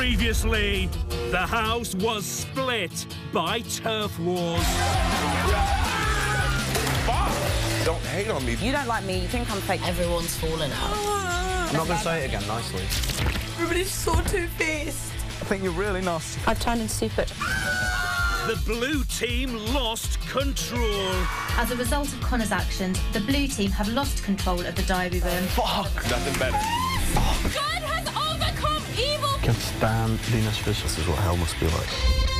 Previously, the house was split by turf wars. Don't hate on me. You don't like me, you think I'm fake. Everyone's fallen out. I'm not going to say it again nicely. Everybody's so two-faced. I think you're really nasty. I've turned into stupid. The blue team lost control. As a result of Connor's actions, the blue team have lost control of the diary room. Fuck! Nothing better. God has overcome evil! Can't stand being suspicious. This is what hell must be like.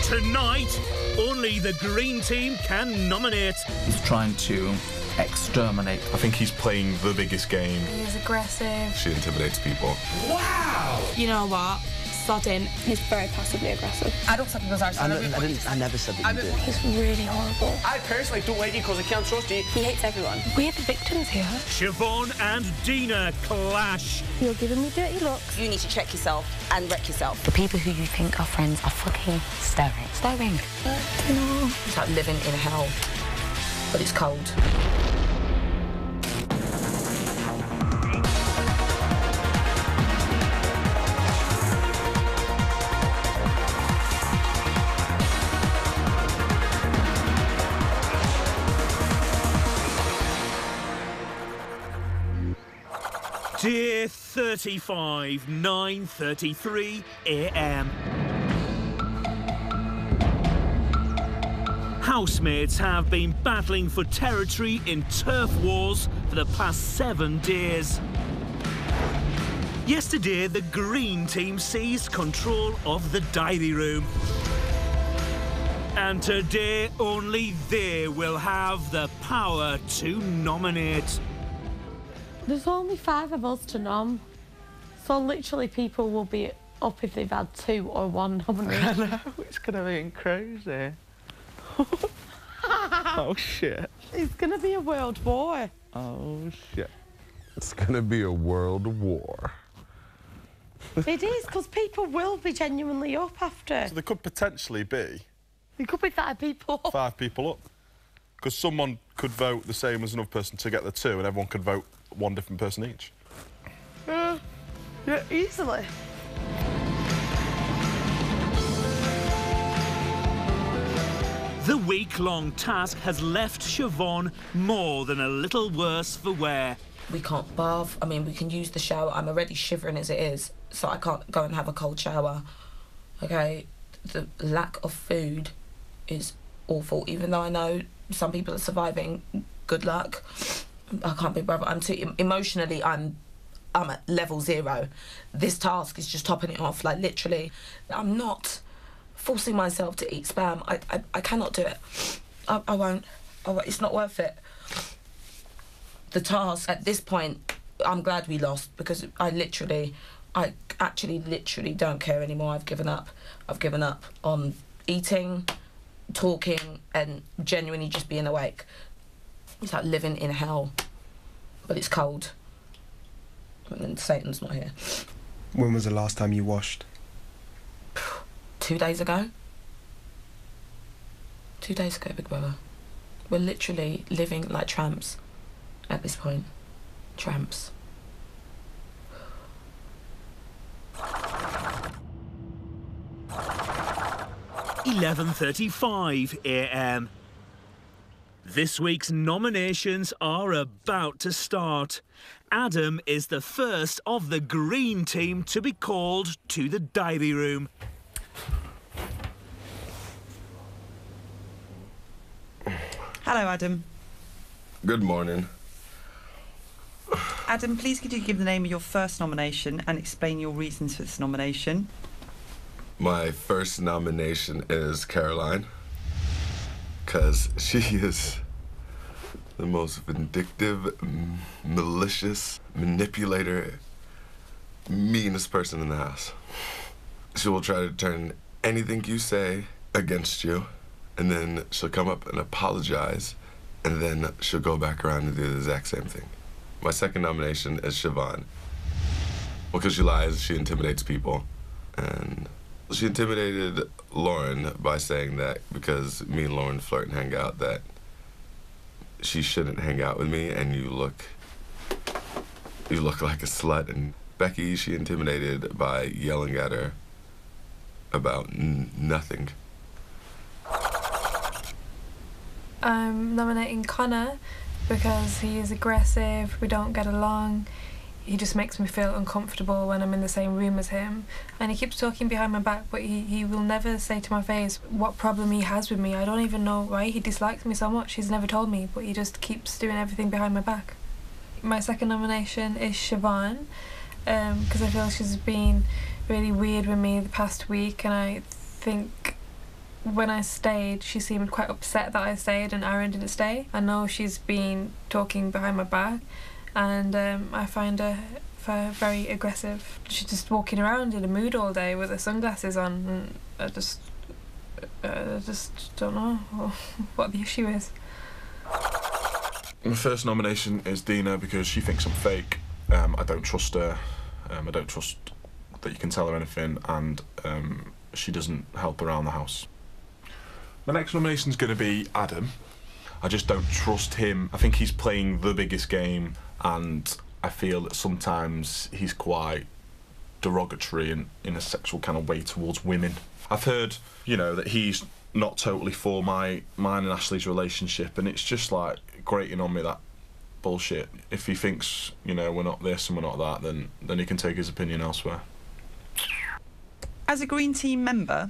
Tonight, only the green team can nominate. He's trying to exterminate. I think he's playing the biggest game. He's aggressive. She intimidates people. You know what? Sodding. He's very passively aggressive. I don't think people's I never said that you did. He's really horrible. I personally don't like you because I can't trust you. He hates everyone. We're the victims here. Siobhan and Dina clash. You're giving me dirty looks. You need to check yourself and wreck yourself. The people who you think are friends are fucking staring. Staring. It's like living in hell, but it's cold. Day 35, 9:33 a.m. Housemates have been battling for territory in turf wars for the past 7 days. Yesterday, the green team seized control of the diary room. And today, only they will have the power to nominate. There's only 5 of us to nom. So literally people will be up if they've had 2 or 1 nominee. I know, it's going to be crazy. Oh, shit. It's going to be a world war. Oh, shit. It's gonna be a world war. It is, because people will be genuinely up after. So there could potentially be It could be 5 people up. 5 people up. Because someone could vote the same as another person to get the 2, and everyone could vote 1 different person each. Yeah, easily. The week-long task has left Siobhan more than a little worse for wear. We can't bath. I mean, we can use the shower. I'm already shivering as it is, so I can't go and have a cold shower. Okay, the lack of food is awful. Even though I know some people are surviving, good luck. I can't be bothered. I'm too emotionally. I'm at level 0. This task is just topping it off. Like literally, I'm not forcing myself to eat spam. I cannot do it. I won't. It's not worth it. The task at this point, I'm glad we lost because I actually literally don't care anymore. I've given up. I've given up on eating, talking, and genuinely just being awake. It's like living in hell, but it's cold. And Satan's not here. When was the last time you washed? 2 days ago. 2 days ago, Big Brother. We're literally living like tramps at this point. Tramps. 11:35 a.m. This week's nominations are about to start. Adam is the first of the green team to be called to the diary room. Hello, Adam. Good morning. Adam, please could you give the name of your first nomination and explain your reasons for this nomination? My first nomination is Caroline, because she is the most vindictive, malicious, manipulator, meanest person in the house. She will try to turn anything you say against you, and then she'll come up and apologize, and then she'll go back around and do the exact same thing. My second nomination is Siobhan. Well, because she lies, she intimidates people, and she intimidated Lauren by saying that because me and Lauren flirt and hang out, that she shouldn't hang out with me, and you look like a slut. And Becky, she intimidated by yelling at her about nothing. I'm nominating Connor because he is aggressive, we don't get along, he just makes me feel uncomfortable when I'm in the same room as him, and he keeps talking behind my back, but he will never say to my face what problem he has with me. I don't even know why he dislikes me so much, he's never told me, but he just keeps doing everything behind my back. My second nomination is Siobhan, because I feel she's been really weird with me the past week, and I think when I stayed, she seemed quite upset that I stayed and Aaron didn't stay. I know she's been talking behind my back, and I find her very aggressive. She's just walking around in a mood all day with her sunglasses on, and I just don't know what the issue is. My first nomination is Dina because she thinks I'm fake. I don't trust her. I don't trust that you can tell her anything, and she doesn't help around the house. My next nomination is going to be Adam. I just don't trust him. I think he's playing the biggest game, and I feel that sometimes he's quite derogatory in a sexual kind of way towards women. I've heard, you know, that he's not totally for mine and Ashley's relationship, and it's just like grating on me, that bullshit. If he thinks, you know, we're not this and we're not that, then he can take his opinion elsewhere. As a Green Team member,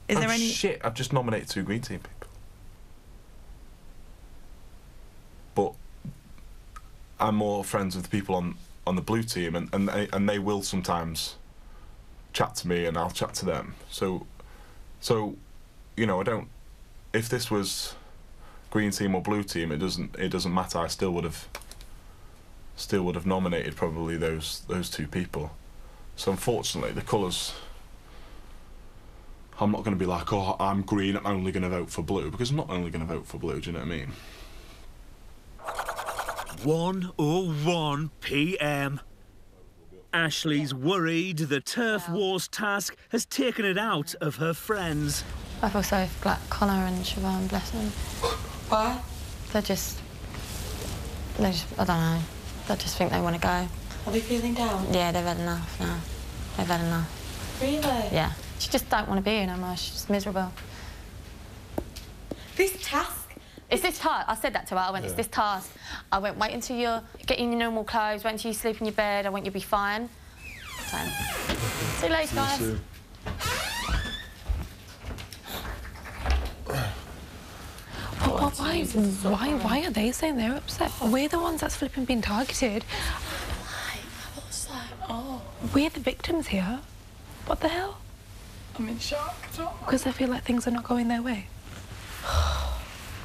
is there any... Shit, I've just nominated 2 Green Team people. But I'm more friends with the people on the Blue Team, and they will sometimes chat to me and I'll chat to them. So you know, I don't... If this was Green Team or Blue Team, it doesn't matter. I still would have nominated probably those 2 people. So unfortunately, the colours, I'm not going to be like, oh, I'm green, I'm only going to vote for blue, because I'm not only going to vote for blue, do you know what I mean? 1:01 p.m. Ashley's worried the Turf Wars task has taken it out of her friends. I feel sorry for like Connor and Siobhan, bless them. Why? They just, I don't know, they just think they want to go. Are they feeling down? Yeah, they've had enough now. They've had enough. Really? Yeah. She just don't want to be here no more. She's just miserable. This task? It's this task. I said that to her. I went, it's this task. I went, wait until you're getting your normal clothes, wait until you sleep in your bed, I want you to be fine. So, see you later, guys. Why are they saying they're upset? We're the ones that's flipping being targeted. We're the victims here. What the hell? I'm in shock. Because they feel like things are not going their way.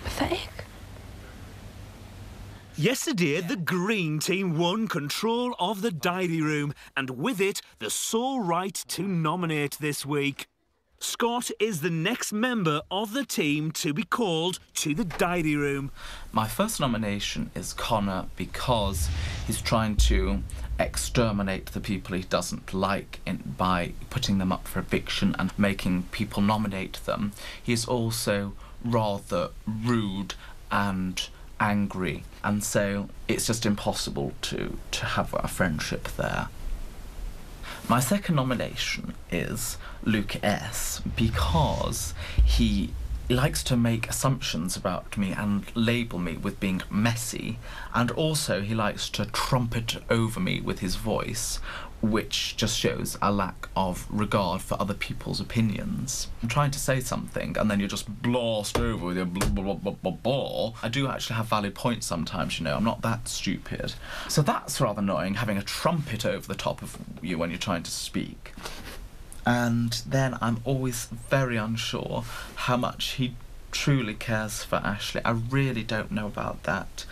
Pathetic. Yesterday, the Green Team won control of the diary room, and with it, the sole right to nominate this week. Scott is the next member of the team to be called to the diary room. My first nomination is Connor because he's trying to exterminate the people he doesn't like by putting them up for eviction and making people nominate them. He's also rather rude and angry, and so it's just impossible to have a friendship there. My second nomination is Luke S, because he likes to make assumptions about me and label me with being messy, and also he likes to trumpet over me with his voice, which just shows a lack of regard for other people's opinions. I'm trying to say something and then you just blast over with your blah blah blah blah blah. I do actually have valid points sometimes, you know, I'm not that stupid. So that's rather annoying, having a trumpet over the top of you when you're trying to speak. And then I'm always very unsure how much he truly cares for Ashley. I really don't know about that.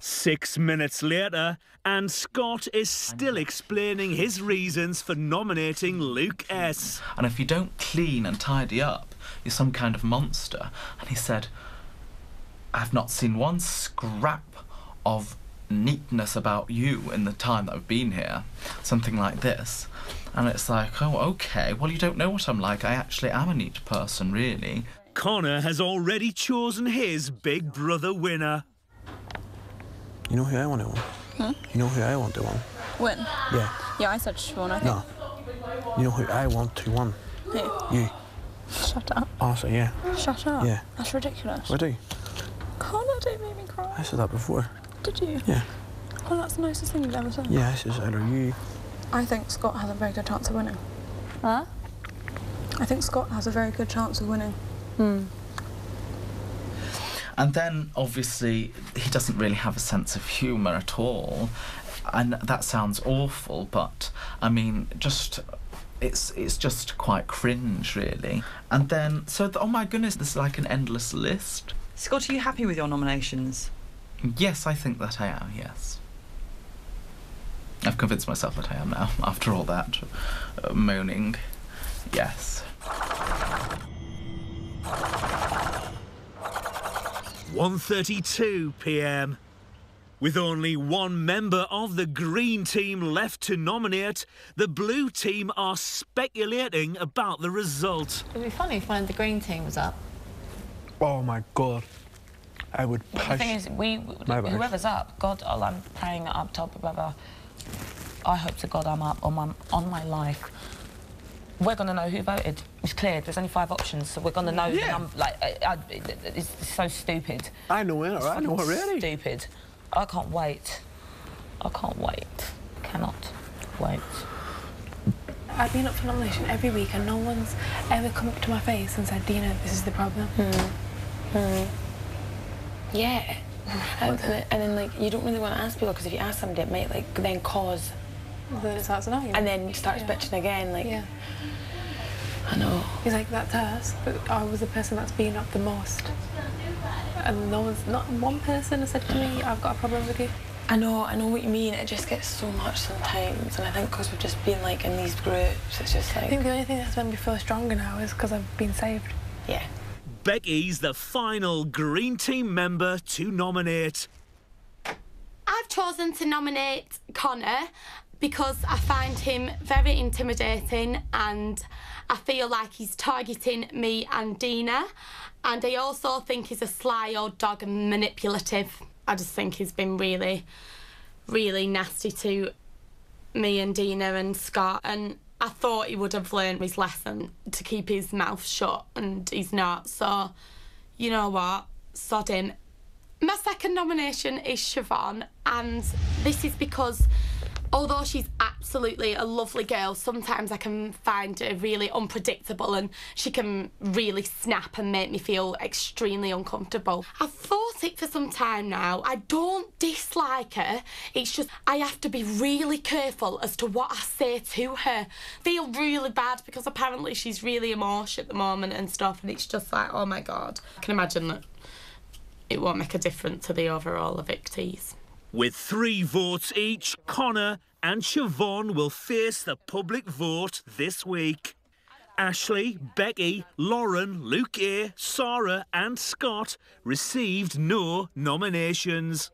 6 minutes later, and Scott is still explaining his reasons for nominating Luke S. And if you don't clean and tidy up, you're some kind of monster. And he said, I've not seen one scrap of neatness about you in the time that I've been here. Something like this. And it's like, oh, OK, well, you don't know what I'm like. I actually am a neat person, really. Connor has already chosen his Big Brother winner. You know who I want to win? Hmm? You know who I want to win? When? Yeah. Yeah, I said Siobhan, I think. No. You know who I want to win? Who? You. Shut up. Honestly, yeah. Shut up. Yeah. That's ridiculous. I do. Connor, don't make me cry. I said that before. Did you? Yeah. Oh, that's the nicest thing you've ever said. Yeah, this is either you. I think Scott has a very good chance of winning. Huh? I think Scott has a very good chance of winning. And then, obviously, he doesn't really have a sense of humour at all. And that sounds awful, but, I mean, it's just quite cringe, really. And then, oh my goodness, there's like an endless list. Scott, are you happy with your nominations? Yes, I think that I am, yes. I've convinced myself that I am now, after all that moaning. Yes. 1:32 p.m. With only one member of the green team left to nominate, the blue team are speculating about the result. It'd be funny if one of the green team was up. Oh my God. I would push. The thing is, whoever's up, God, I'm praying up top, whoever. I hope to God I'm up on my life. We're going to know who voted. It's clear. There's only 5 options, so we're going to know. Yeah. It's so stupid. I know it. I know already. Stupid. I can't wait. I can't wait. Cannot wait. I've been up for nomination every week and no one's ever come up to my face and said, Dina, this is the problem. Yeah. And then, like, you don't really want to ask people, because if you ask somebody, it might, like, then cause... Then it starts an argument. And then starts bitching again, like... Yeah. I know. He's like, that's us, but I was the person that's been up the most. And not one person has said to me, I've got a problem with you. I know what you mean. It just gets so much sometimes, and I think because we've just been, like, in these groups, it's just like... I think the only thing that's made me feel stronger now is because I've been saved. Yeah. Becky's the final green team member to nominate. I've chosen to nominate Connor because I find him very intimidating and I feel like he's targeting me and Dina. And I also think he's a sly old dog and manipulative. I just think he's been really, really nasty to me and Dina and Scott. And I thought he would have learned his lesson to keep his mouth shut, and he's not. So, you know what? Sod him. My second nomination is Siobhan, and this is because although she's absolutely a lovely girl, sometimes I can find her really unpredictable and she can really snap and make me feel extremely uncomfortable. I've thought it for some time now. I don't dislike her. It's just I have to be really careful as to what I say to her. I feel really bad because apparently she's really emotional at the moment and stuff, and it's just like, oh my God. I can imagine that it won't make a difference to the overall evictees. With 3 votes each, Connor and Siobhan will face the public vote this week. Ashley, Becky, Lauren, Luke A, Sarah and Scott received no nominations.